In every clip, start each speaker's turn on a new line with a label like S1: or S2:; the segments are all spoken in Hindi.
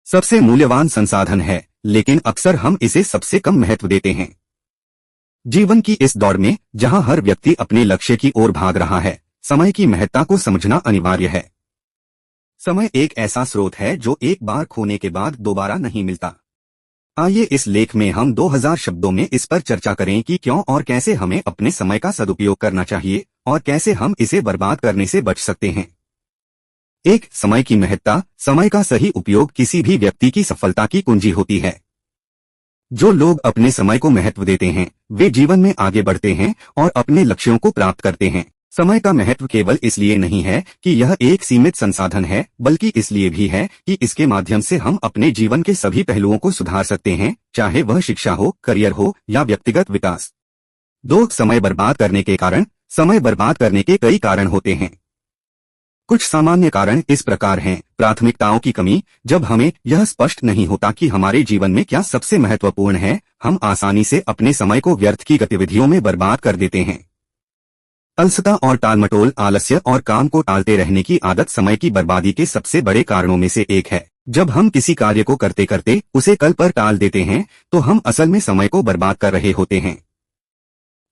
S1: सबसे मूल्यवान संसाधन है, लेकिन अक्सर हम इसे सबसे कम महत्व देते हैं। जीवन की इस दौड़ में जहां हर व्यक्ति अपने लक्ष्य की ओर भाग रहा है, समय की महत्ता को समझना अनिवार्य है। समय एक ऐसा स्रोत है जो एक बार खोने के बाद दोबारा नहीं मिलता। आइए इस लेख में हम 2000 शब्दों में इस पर चर्चा करें कि क्यों और कैसे हमें अपने समय का सदुपयोग करना चाहिए और कैसे हम इसे बर्बाद करने से बच सकते हैं। एक, समय की महत्ता। समय का सही उपयोग किसी भी व्यक्ति की सफलता की कुंजी होती है। जो लोग अपने समय को महत्व देते हैं, वे जीवन में आगे बढ़ते हैं और अपने लक्ष्यों को प्राप्त करते हैं। समय का महत्व केवल इसलिए नहीं है कि यह एक सीमित संसाधन है, बल्कि इसलिए भी है कि इसके माध्यम से हम अपने जीवन के सभी पहलुओं को सुधार सकते हैं, चाहे वह शिक्षा हो, करियर हो या व्यक्तिगत विकास। 2, समय बर्बाद करने के कारण। समय बर्बाद करने के कई कारण होते हैं। कुछ सामान्य कारण इस प्रकार हैं। प्राथमिकताओं की कमी। जब हमें यह स्पष्ट नहीं होता कि हमारे जीवन में क्या सबसे महत्वपूर्ण है, हम आसानी से अपने समय को व्यर्थ की गतिविधियों में बर्बाद कर देते हैं। अलसता और टालमटोल। आलस्य और काम को टालते रहने की आदत समय की बर्बादी के सबसे बड़े कारणों में से एक है। जब हम किसी कार्य को करते करते उसे कल पर टाल देते हैं, तो हम असल में समय को बर्बाद कर रहे होते हैं।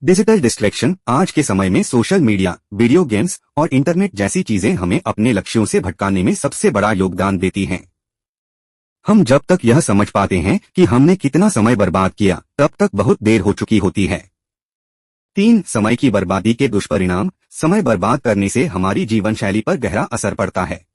S1: Digital distraction. आज के समय में सोशल मीडिया, वीडियो गेम्स और इंटरनेट जैसी चीजें हमें अपने लक्ष्यों से भटकाने में सबसे बड़ा योगदान देती हैं। हम जब तक यह समझ पाते हैं कि हमने कितना समय बर्बाद किया, तब तक बहुत देर हो चुकी होती है। 3, समय की बर्बादी के दुष्परिणाम। समय बर्बाद करने से हमारी जीवन शैली पर गहरा असर पड़ता है।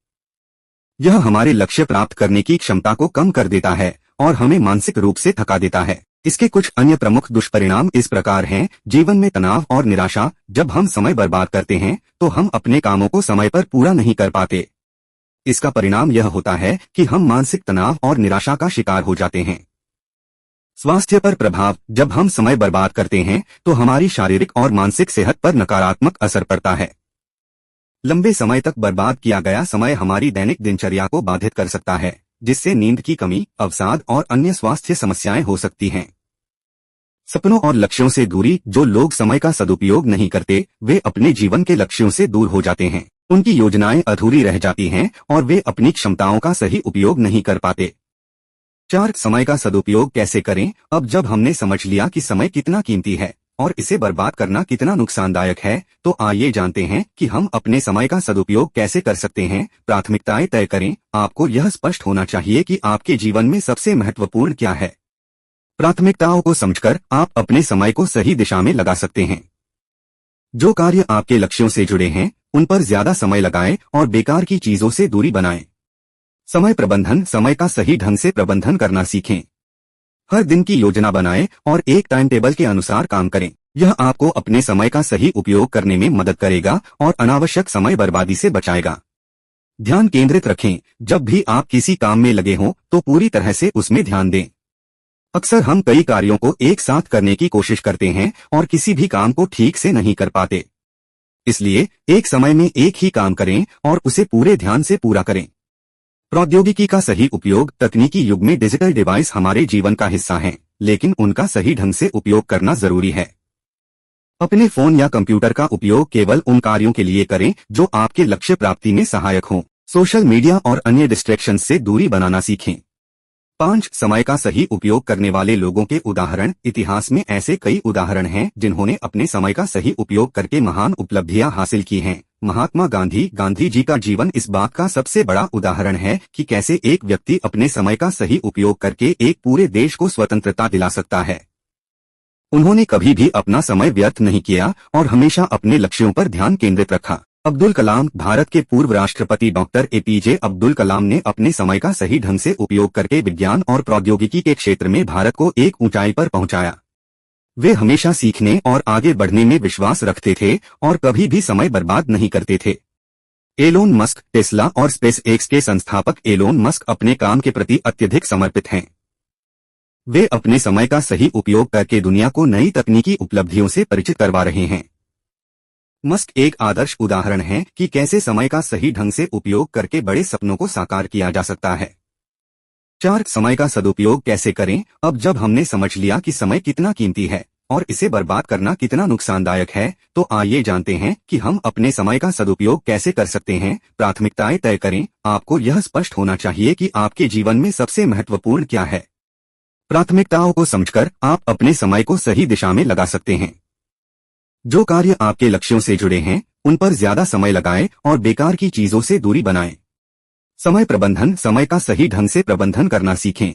S1: यह हमारे लक्ष्य प्राप्त करने की क्षमता को कम कर देता है और हमें मानसिक रूप से थका देता है। इसके कुछ अन्य प्रमुख दुष्परिणाम इस प्रकार हैं। जीवन में तनाव और निराशा। जब हम समय बर्बाद करते हैं, तो हम अपने कामों को समय पर पूरा नहीं कर पाते। इसका परिणाम यह होता है कि हम मानसिक तनाव और निराशा का शिकार हो जाते हैं। स्वास्थ्य पर प्रभाव। जब हम समय बर्बाद करते हैं, तो हमारी शारीरिक और मानसिक सेहत पर नकारात्मक असर पड़ता है। लंबे समय तक बर्बाद किया गया समय हमारी दैनिक दिनचर्या को बाधित कर सकता है, जिससे नींद की कमी, अवसाद और अन्य स्वास्थ्य समस्याएं हो सकती हैं। सपनों और लक्ष्यों से दूरी। जो लोग समय का सदुपयोग नहीं करते, वे अपने जीवन के लक्ष्यों से दूर हो जाते हैं। उनकी योजनाएं अधूरी रह जाती हैं और वे अपनी क्षमताओं का सही उपयोग नहीं कर पाते। 4, समय का सदुपयोग कैसे करें। अब जब हमने समझ लिया कि समय कितना कीमती है और इसे बर्बाद करना कितना नुकसानदायक है, तो आइए जानते हैं कि हम अपने समय का सदुपयोग कैसे कर सकते हैं। प्राथमिकताएं तय करें। आपको यह स्पष्ट होना चाहिए कि आपके जीवन में सबसे महत्वपूर्ण क्या है। प्राथमिकताओं को समझकर आप अपने समय को सही दिशा में लगा सकते हैं। जो कार्य आपके लक्ष्यों से जुड़े हैं, उन पर ज्यादा समय लगाएं और बेकार की चीजों से दूरी बनाएं। समय प्रबंधन। समय का सही ढंग से प्रबंधन करना सीखें। हर दिन की योजना बनाएं और एक टाइम टेबल के अनुसार काम करें। यह आपको अपने समय का सही उपयोग करने में मदद करेगा और अनावश्यक समय बर्बादी से बचाएगा। ध्यान केंद्रित रखें। जब भी आप किसी काम में लगे हों, तो पूरी तरह से उसमें ध्यान दें। अक्सर हम कई कार्यों को एक साथ करने की कोशिश करते हैं और किसी भी काम को ठीक से नहीं कर पाते। इसलिए एक समय में एक ही काम करें और उसे पूरे ध्यान से पूरा करें। प्रौद्योगिकी का सही उपयोग। तकनीकी युग में डिजिटल डिवाइस हमारे जीवन का हिस्सा हैं, लेकिन उनका सही ढंग से उपयोग करना जरूरी है। अपने फोन या कंप्यूटर का उपयोग केवल उन कार्यों के लिए करें जो आपके लक्ष्य प्राप्ति में सहायक हों। सोशल मीडिया और अन्य डिस्ट्रैक्शन से दूरी बनाना सीखें। 5, समय का सही उपयोग करने वाले लोगों के उदाहरण। इतिहास में ऐसे कई उदाहरण हैं जिन्होंने अपने समय का सही उपयोग करके महान उपलब्धियां हासिल की हैं। महात्मा गांधी जी का जीवन इस बात का सबसे बड़ा उदाहरण है कि कैसे एक व्यक्ति अपने समय का सही उपयोग करके एक पूरे देश को स्वतंत्रता दिला सकता है। उन्होंने कभी भी अपना समय व्यर्थ नहीं किया और हमेशा अपने लक्ष्यों पर ध्यान केंद्रित रखा। अब्दुल कलाम। भारत के पूर्व राष्ट्रपति डॉक्टर एपीजे अब्दुल कलाम ने अपने समय का सही ढंग से उपयोग करके विज्ञान और प्रौद्योगिकी के क्षेत्र में भारत को एक ऊंचाई पर पहुंचाया। वे हमेशा सीखने और आगे बढ़ने में विश्वास रखते थे और कभी भी समय बर्बाद नहीं करते थे। Elon Musk. टेस्ला और स्पेसएक्स के संस्थापक एलोन मस्क अपने काम के प्रति अत्यधिक समर्पित हैं। वे अपने समय का सही उपयोग करके दुनिया को नई तकनीकी उपलब्धियों से परिचित करवा रहे हैं। मस्क एक आदर्श उदाहरण है कि कैसे समय का सही ढंग से उपयोग करके बड़े सपनों को साकार किया जा सकता है। 4, समय का सदुपयोग कैसे करें। अब जब हमने समझ लिया कि समय कितना कीमती है और इसे बर्बाद करना कितना नुकसानदायक है, तो आइए जानते हैं कि हम अपने समय का सदुपयोग कैसे कर सकते हैं। प्राथमिकताएं तय करें। आपको यह स्पष्ट होना चाहिए कि आपके जीवन में सबसे महत्वपूर्ण क्या है। प्राथमिकताओं को समझकर आप अपने समय को सही दिशा में लगा सकते हैं। जो कार्य आपके लक्ष्यों से जुड़े हैं, उन पर ज्यादा समय लगाएं और बेकार की चीजों से दूरी बनाएं। समय प्रबंधन। समय का सही ढंग से प्रबंधन करना सीखें।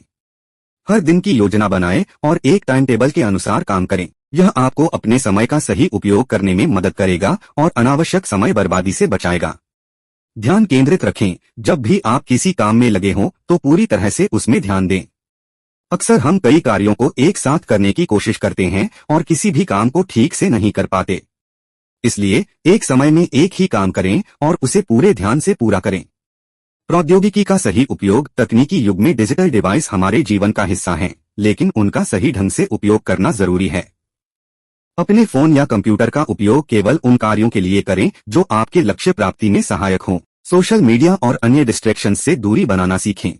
S1: हर दिन की योजना बनाएं और एक टाइम टेबल के अनुसार काम करें। यह आपको अपने समय का सही उपयोग करने में मदद करेगा और अनावश्यक समय बर्बादी से बचाएगा। ध्यान केंद्रित रखें। जब भी आप किसी काम में लगे हों तो पूरी तरह से उसमें ध्यान दें। अक्सर हम कई कार्यों को एक साथ करने की कोशिश करते हैं और किसी भी काम को ठीक से नहीं कर पाते। इसलिए एक समय में एक ही काम करें और उसे पूरे ध्यान से पूरा करें। प्रौद्योगिकी का सही उपयोग। तकनीकी युग में डिजिटल डिवाइस हमारे जीवन का हिस्सा हैं, लेकिन उनका सही ढंग से उपयोग करना जरूरी है। अपने फोन या कंप्यूटर का उपयोग केवल उन कार्यों के लिए करें जो आपके लक्ष्य प्राप्ति में सहायक हों। सोशल मीडिया और अन्य डिस्ट्रैक्शन से दूरी बनाना सीखें।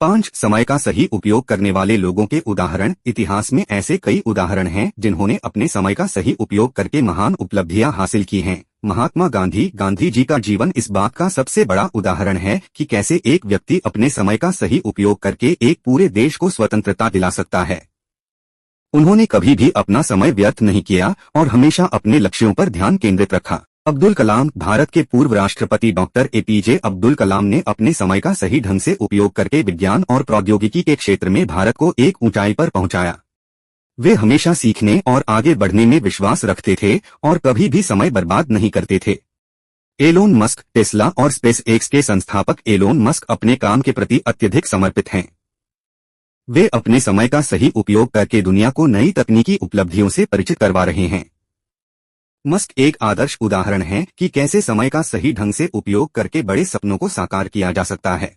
S1: 5. समय का सही उपयोग करने वाले लोगों के उदाहरण। इतिहास में ऐसे कई उदाहरण हैं जिन्होंने अपने समय का सही उपयोग करके महान उपलब्धियां हासिल की हैं। महात्मा गांधी जी का जीवन इस बात का सबसे बड़ा उदाहरण है कि कैसे एक व्यक्ति अपने समय का सही उपयोग करके एक पूरे देश को स्वतंत्रता दिला सकता है। उन्होंने कभी भी अपना समय व्यर्थ नहीं किया और हमेशा अपने लक्ष्यों पर ध्यान केंद्रित रखा। अब्दुल कलाम। भारत के पूर्व राष्ट्रपति डॉक्टर APJ अब्दुल कलाम ने अपने समय का सही ढंग से उपयोग करके विज्ञान और प्रौद्योगिकी के क्षेत्र में भारत को एक ऊंचाई पर पहुंचाया। वे हमेशा सीखने और आगे बढ़ने में विश्वास रखते थे और कभी भी समय बर्बाद नहीं करते थे। Elon Musk. टेस्ला और स्पेसएक्स के संस्थापक एलोन मस्क अपने काम के प्रति अत्यधिक समर्पित हैं। वे अपने समय का सही उपयोग करके दुनिया को नई तकनीकी उपलब्धियों से परिचित करवा रहे हैं। मस्क एक आदर्श उदाहरण है कि कैसे समय का सही ढंग से उपयोग करके बड़े सपनों को साकार किया जा सकता है।